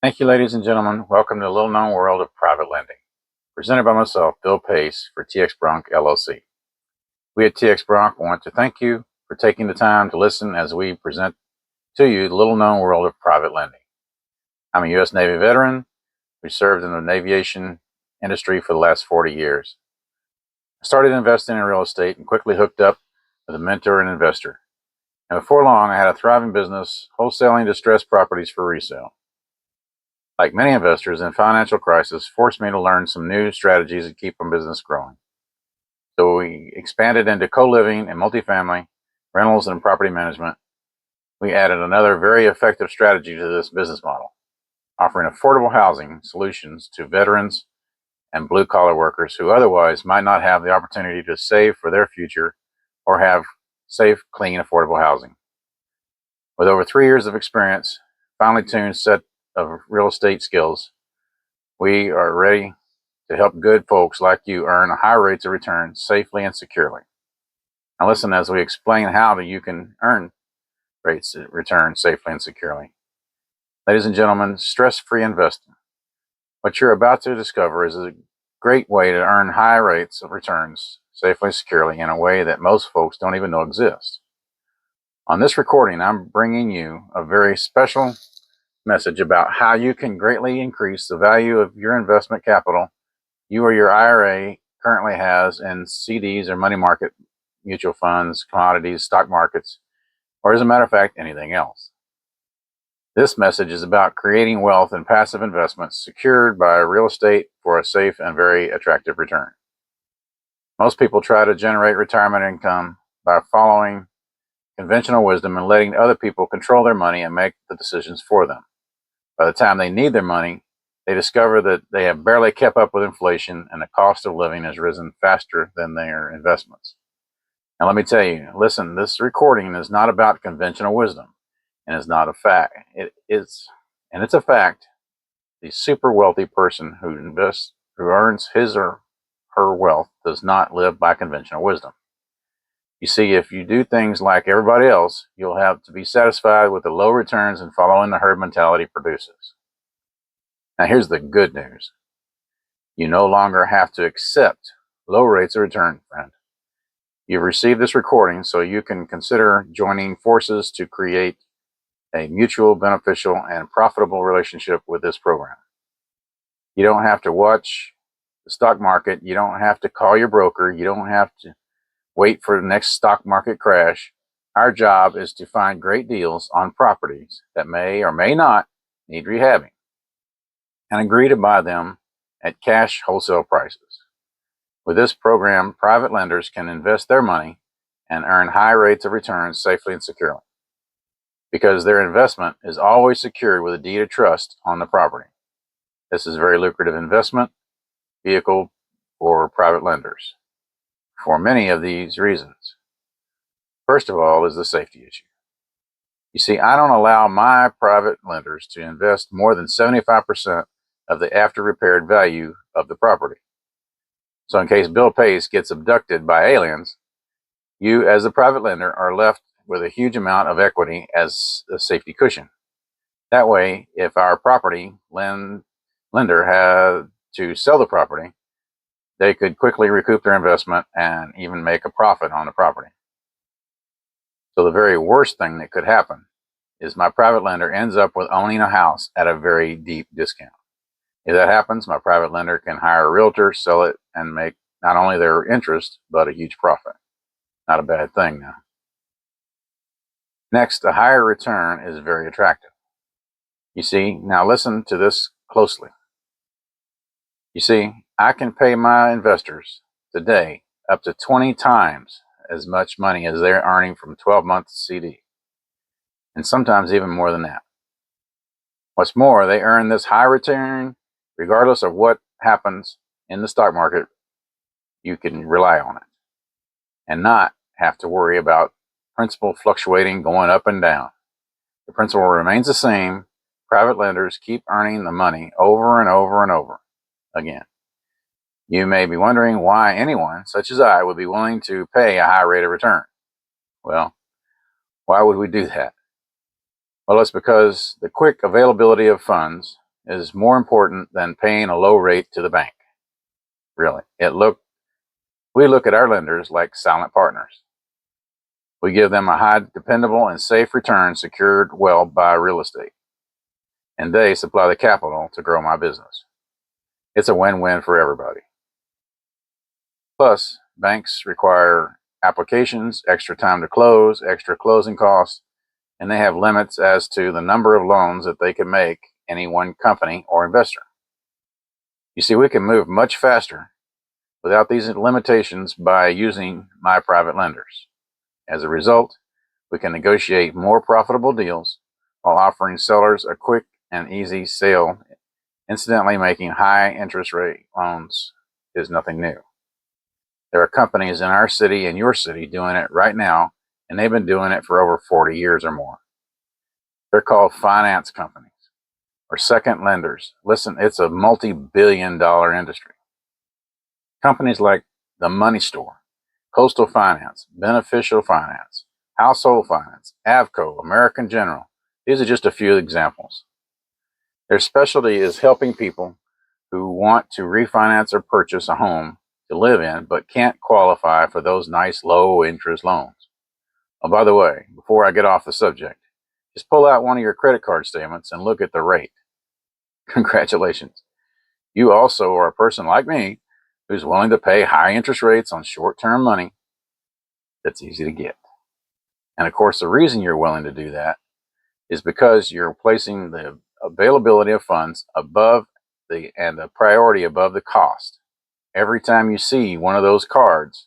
Thank you, ladies and gentlemen. Welcome to the little known world of private lending. Presented by myself, Bill Pace for TX Bronc LLC. We at TX Bronc want to thank you for taking the time to listen as we present to you the little known world of private lending. I'm a U.S. Navy veteran who served in the aviation industry for the last 40 years. I started investing in real estate and quickly hooked up with a mentor and investor. And before long, I had a thriving business wholesaling distressed properties for resale. Like many investors in financial crisis, forced me to learn some new strategies to keep my business growing. So we expanded into co-living and multifamily, rentals and property management. We added another very effective strategy to this business model, offering affordable housing solutions to veterans and blue-collar workers who otherwise might not have the opportunity to save for their future or have safe, clean, affordable housing. With over 3 years of experience, finely tuned set of real estate skills, we are ready to help good folks like you earn high rates of return safely and securely. Now listen as we explain how you can earn rates of return safely and securely. Ladies and gentlemen, stress-free investing. What you're about to discover is a great way to earn high rates of returns safely and securely in a way that most folks don't even know exists. On this recording, I'm bringing you a very special message about how you can greatly increase the value of your investment capital you or your IRA currently has in CDs or money market mutual funds, commodities, stock markets, or as a matter of fact, anything else. This message is about creating wealth in passive investments secured by real estate for a safe and very attractive return. Most people try to generate retirement income by following conventional wisdom and letting other people control their money and make the decisions for them. By the time they need their money, they discover that they have barely kept up with inflation and the cost of living has risen faster than their investments. Now let me tell you, listen, this recording is not about conventional wisdom and is not a fact. It's a fact. The super wealthy person who earns his or her wealth does not live by conventional wisdom. You see, if you do things like everybody else, you'll have to be satisfied with the low returns and following the herd mentality produces. Now here's the good news. You no longer have to accept low rates of return, friend. You've received this recording so you can consider joining forces to create a mutual, beneficial, and profitable relationship with this program. You don't have to watch the stock market. You don't have to call your broker. You don't have to wait for the next stock market crash. Our job is to find great deals on properties that may or may not need rehabbing and agree to buy them at cash wholesale prices. With this program, private lenders can invest their money and earn high rates of return safely and securely because their investment is always secured with a deed of trust on the property. This is a very lucrative investment vehicle for private lenders for many of these reasons. First of all is the safety issue. You see, I don't allow my private lenders to invest more than 75% of the after repaired value of the property. So in case Bill Pace gets abducted by aliens, you as a private lender are left with a huge amount of equity as a safety cushion. That way, if our property lender had to sell the property, they could quickly recoup their investment and even make a profit on the property. So the very worst thing that could happen is my private lender ends up with owning a house at a very deep discount. If that happens, my private lender can hire a realtor, sell it, and make not only their interest, but a huge profit. Not a bad thing now. Next, a higher return is very attractive. You see, now listen to this closely. You see, I can pay my investors today up to 20 times as much money as they're earning from 12-month CD, and sometimes even more than that. What's more, they earn this high return regardless of what happens in the stock market. You can rely on it and not have to worry about principal fluctuating, going up and down. The principal remains the same. Private lenders keep earning the money over and over and over again. You may be wondering why anyone, such as I, would be willing to pay a high rate of return. Well, why would we do that? Well, it's because the quick availability of funds is more important than paying a low rate to the bank. Really, we look at our lenders like silent partners. We give them a high, dependable, and safe return secured well by real estate, and they supply the capital to grow my business. It's a win-win for everybody. Plus, banks require applications, extra time to close, extra closing costs, and they have limits as to the number of loans that they can make any one company or investor. You see, we can move much faster without these limitations by using my private lenders. As a result, we can negotiate more profitable deals while offering sellers a quick and easy sale. Incidentally, making high interest rate loans is nothing new. There are companies in our city and your city doing it right now, and they've been doing it for over 40 years or more. They're called finance companies or second lenders. Listen, it's a multi-billion-dollar industry. Companies like the Money Store, Coastal Finance, Beneficial Finance, Household Finance, Avco, American General. These are just a few examples. Their specialty is helping people who want to refinance or purchase a home to live in but can't qualify for those nice low interest loans. Oh, by the way, before I get off the subject, just pull out one of your credit card statements and look at the rate. Congratulations. You also are a person like me who's willing to pay high interest rates on short-term money that's easy to get. And of course, the reason you're willing to do that is because you're placing the availability of funds above the priority above the cost. Every time you see one of those cards,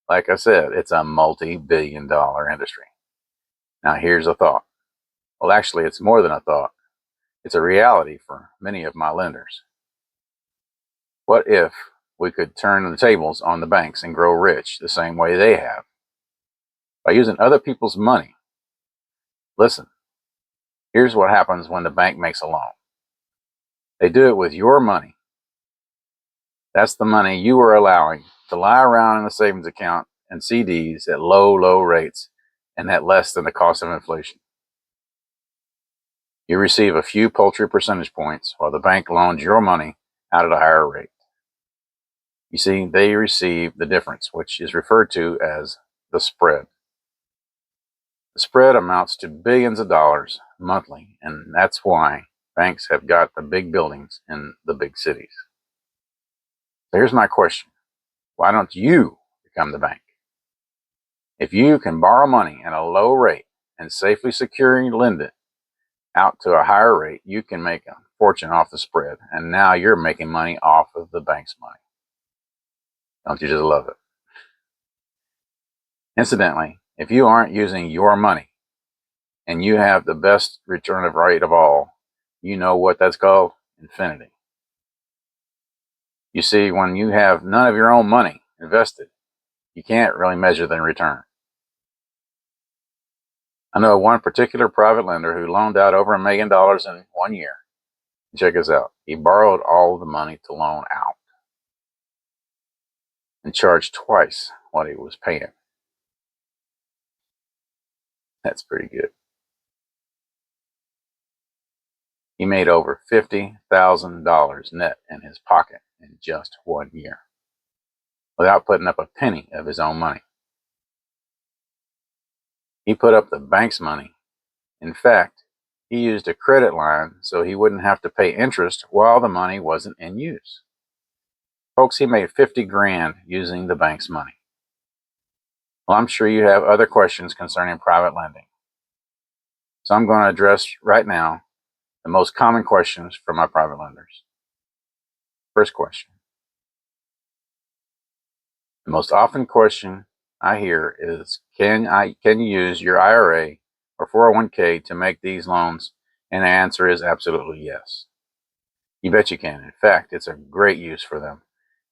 like I said, it's a multi-billion-dollar industry. Now here's a thought. Well, actually, it's more than a thought. It's a reality for many of my lenders. What if we could turn the tables on the banks and grow rich the same way they have? By using other people's money. Listen, here's what happens when the bank makes a loan. They do it with your money. That's the money you are allowing to lie around in the savings account and CDs at low rates and at less than the cost of inflation. You receive a few paltry percentage points while the bank loans your money out at a higher rate. You see, they receive the difference, which is referred to as the spread. The spread amounts to billions of dollars monthly, and that's why banks have got the big buildings in the big cities. So here's my question. Why don't you become the bank? If you can borrow money at a low rate and safely secure and lend it out to a higher rate, you can make a fortune off the spread, and now you're making money off of the bank's money. Don't you just love it? Incidentally, if you aren't using your money and you have the best return of rate of all, you know what that's called? Infinity. You see, when you have none of your own money invested, you can't really measure the return. I know one particular private lender who loaned out over $1 million in 1 year. Check this out. He borrowed all the money to loan out and charged twice what he was paying. That's pretty good. He made over $50,000 net in his pocket in just 1 year without putting up a penny of his own money. He put up the bank's money. In fact, he used a credit line so he wouldn't have to pay interest while the money wasn't in use. Folks, he made 50 grand using the bank's money. Well, I'm sure you have other questions concerning private lending. So I'm going to address right now the most common questions from my private lenders. First question. The most often question I hear is, can you use your IRA or 401k to make these loans? And the answer is absolutely yes. You bet you can. In fact, it's a great use for them.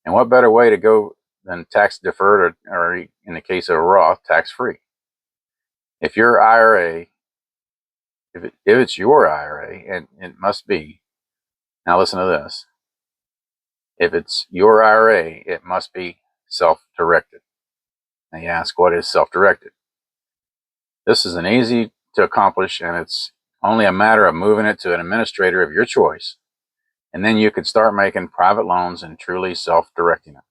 And what better way to go than tax deferred or in the case of Roth, tax free? If your IRA, if it's your IRA, and it must be, now listen to this. If it's your IRA, it must be self-directed. Now you ask, what is self-directed? This is an easy to accomplish, and it's only a matter of moving it to an administrator of your choice and then you could start making private loans and truly self-directing them.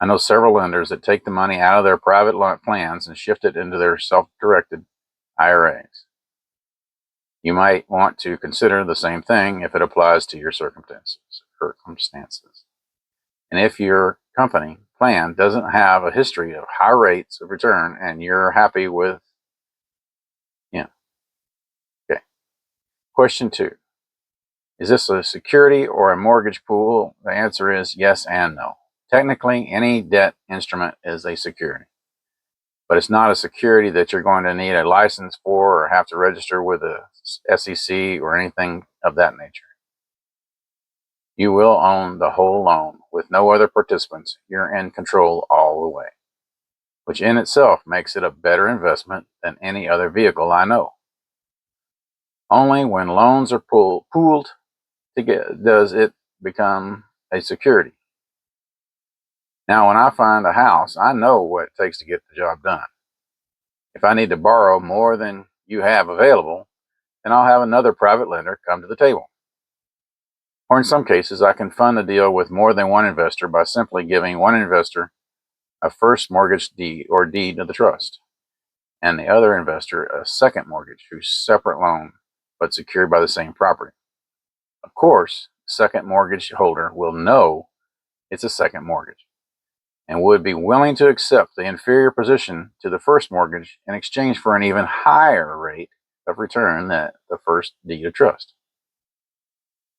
I know several lenders that take the money out of their private loan plans and shift it into their self-directed IRAs. You might want to consider the same thing if it applies to your circumstances. And if your company plan doesn't have a history of high rates of return and you're happy with, okay. Question 2. Is this a security or a mortgage pool? The answer is yes and no. Technically, any debt instrument is a security, but it's not a security that you're going to need a license for or have to register with the SEC or anything of that nature. You will own the whole loan with no other participants. You're in control all the way, which in itself makes it a better investment than any other vehicle I know. Only when loans are pooled together does it become a security. Now, when I find a house, I know what it takes to get the job done. If I need to borrow more than you have available, then I'll have another private lender come to the table. Or in some cases, I can fund the deal with more than one investor by simply giving one investor a first mortgage deed or deed of the trust, and the other investor a second mortgage whose separate loan but secured by the same property. Of course, the second mortgage holder will know it's a second mortgage and would be willing to accept the inferior position to the first mortgage in exchange for an even higher rate of return than the first deed of trust.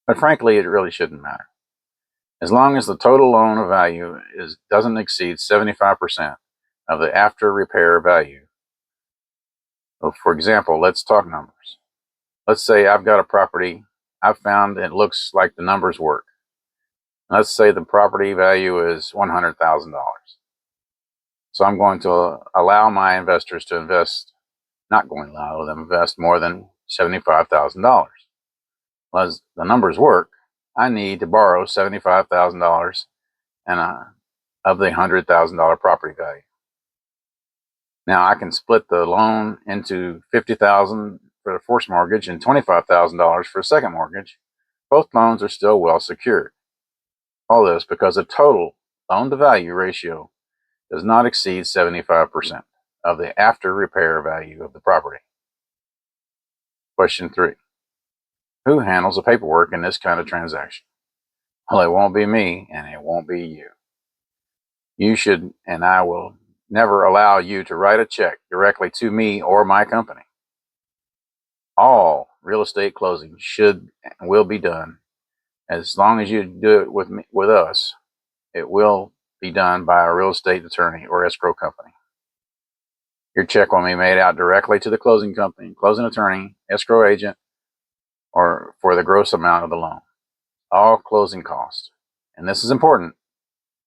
But frankly, it really shouldn't matter. As long as the total loan value doesn't exceed 75% of the after repair value. So for example, let's talk numbers. Let's say I've got a property. I've found it looks like the numbers work. Let's say the property value is $100,000. So I'm going to allow my investors to invest more than $75,000. As the numbers work, I need to borrow $75,000 of the $100,000 property value. Now I can split the loan into $50,000 for the first mortgage and $25,000 for a second mortgage. Both loans are still well secured. All this because the total loan-to-value ratio does not exceed 75% of the after repair value of the property. Question 3. Who handles the paperwork in this kind of transaction? Well, it won't be me and it won't be you. You should, and I will never allow you to write a check directly to me or my company. All real estate closings should and will be done. As long as you do it with us, it will be done by a real estate attorney or escrow company. Your check will be made out directly to the closing company, closing attorney, escrow agent, or for the gross amount of the loan. All closing costs, and this is important,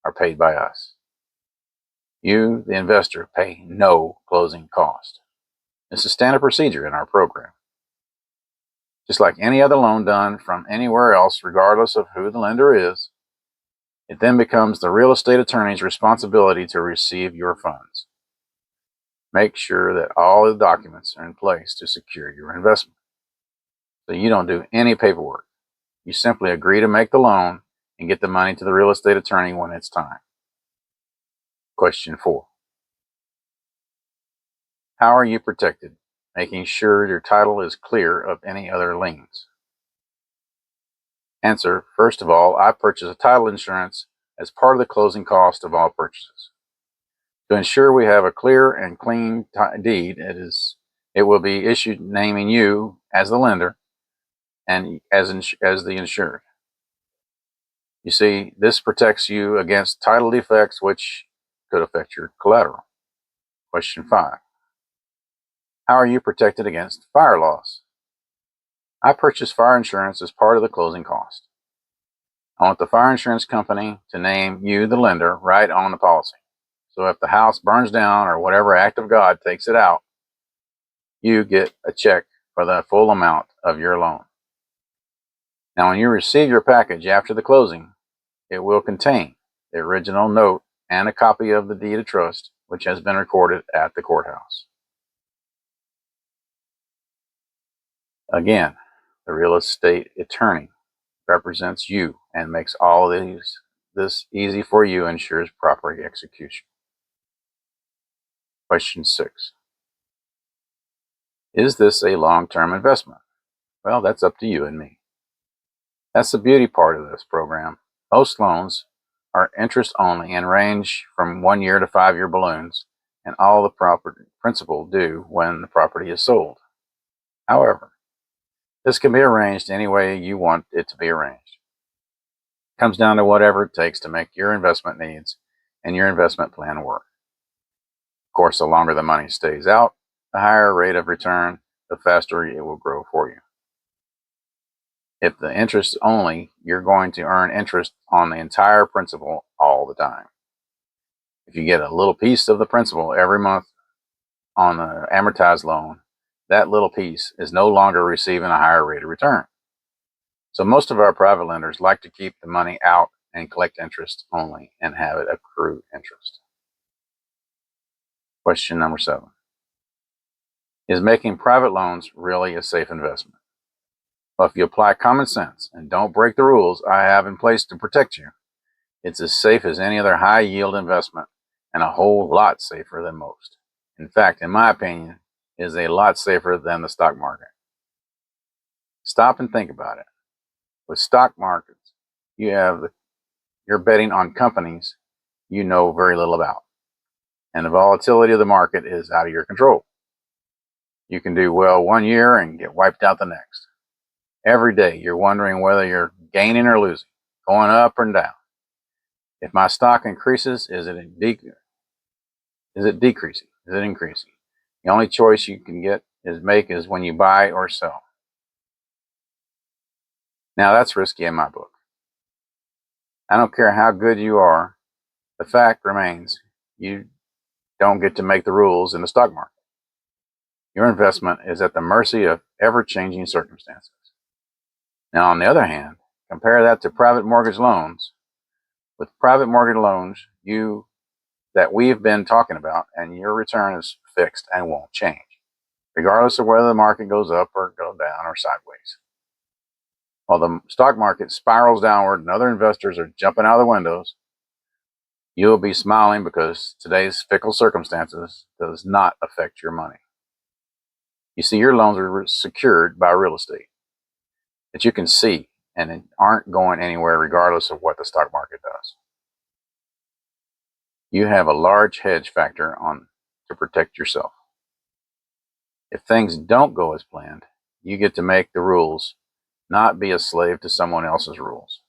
are paid by us. You, the investor, pay no closing cost. This is standard procedure in our program. Just like any other loan done from anywhere else, regardless of who the lender is, it then becomes the real estate attorney's responsibility to receive your funds. Make sure that all the documents are in place to secure your investment. So you don't do any paperwork. You simply agree to make the loan and get the money to the real estate attorney when it's time. Question 4. How are you protected? Making sure your title is clear of any other liens. Answer. First of all, I purchase a title insurance as part of the closing cost of all purchases. To ensure we have a clear and clean deed, it will be issued naming you as the lender and as the insured. You see, this protects you against title defects which could affect your collateral. Question 5. How are you protected against fire loss? I purchased fire insurance as part of the closing cost. I want the fire insurance company to name you, the lender, right on the policy. So if the house burns down or whatever act of God takes it out, you get a check for the full amount of your loan. Now, when you receive your package after the closing, it will contain the original note and a copy of the deed of trust, which has been recorded at the courthouse. Again, the real estate attorney represents you and makes all this easy for you, ensures proper execution. Question 6. Is this a long-term investment? Well, that's up to you and me. That's the beauty part of this program. Most loans are interest only and range from 1 year to 5-year balloons, and all the property principal due when the property is sold. However, this can be arranged any way you want it to be arranged. It comes down to whatever it takes to make your investment needs and your investment plan work. Of course, the longer the money stays out, the higher rate of return, the faster it will grow for you. If the interest only, you're going to earn interest on the entire principal all the time. If you get a little piece of the principal every month on the amortized loan, that little piece is no longer receiving a higher rate of return. So most of our private lenders like to keep the money out and collect interest only and have it accrue interest. Question number 7. Is making private loans really a safe investment? Well, if you apply common sense and don't break the rules I have in place to protect you, it's as safe as any other high-yield investment and a whole lot safer than most. In fact, in my opinion, it is a lot safer than the stock market. Stop and think about it. With stock markets, you're betting on companies you know very little about, and the volatility of the market is out of your control. You can do well 1 year and get wiped out the next. Every day you're wondering whether you're gaining or losing, going up or down. If my stock increases, is it decreasing? Is it increasing? The only choice you can make is when you buy or sell. Now that's risky in my book. I don't care how good you are, the fact remains you don't get to make the rules in the stock market. Your investment is at the mercy of ever-changing circumstances. Now, on the other hand, compare that to private mortgage loans. With private mortgage loans, that we've been talking about, and your return is fixed and won't change, regardless of whether the market goes up or goes down or sideways. While the stock market spirals downward and other investors are jumping out of the windows, you'll be smiling because today's fickle circumstances does not affect your money. You see, your loans are secured by real estate that you can see and aren't going anywhere regardless of what the stock market does. You have a large hedge factor to protect yourself. If things don't go as planned, you get to make the rules, not be a slave to someone else's rules.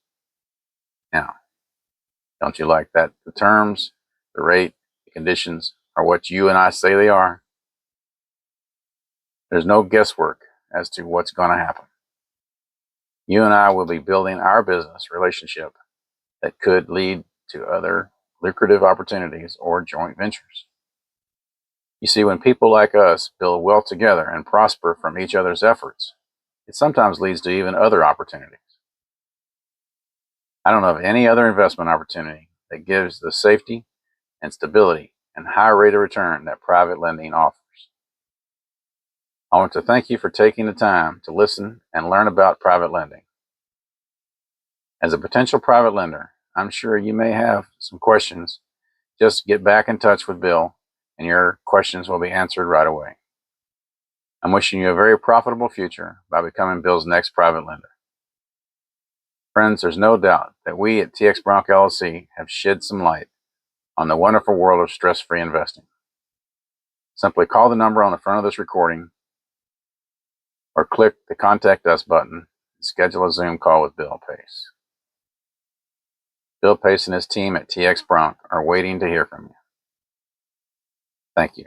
Now, don't you like that the terms, the rate, the conditions are what you and I say they are? There's no guesswork as to what's going to happen. You and I will be building our business relationship that could lead to other lucrative opportunities or joint ventures. You see, when people like us build wealth together and prosper from each other's efforts, it sometimes leads to even other opportunities. I don't know of any other investment opportunity that gives the safety and stability and high rate of return that private lending offers. I want to thank you for taking the time to listen and learn about private lending. As a potential private lender, I'm sure you may have some questions. Just get back in touch with Bill and your questions will be answered right away. I'm wishing you a very profitable future by becoming Bill's next private lender. Friends, there's no doubt that we at TX Bronk LLC have shed some light on the wonderful world of stress-free investing. Simply call the number on the front of this recording or click the Contact Us button and schedule a Zoom call with Bill Pace. Bill Pace and his team at TX Bronk are waiting to hear from you. Thank you.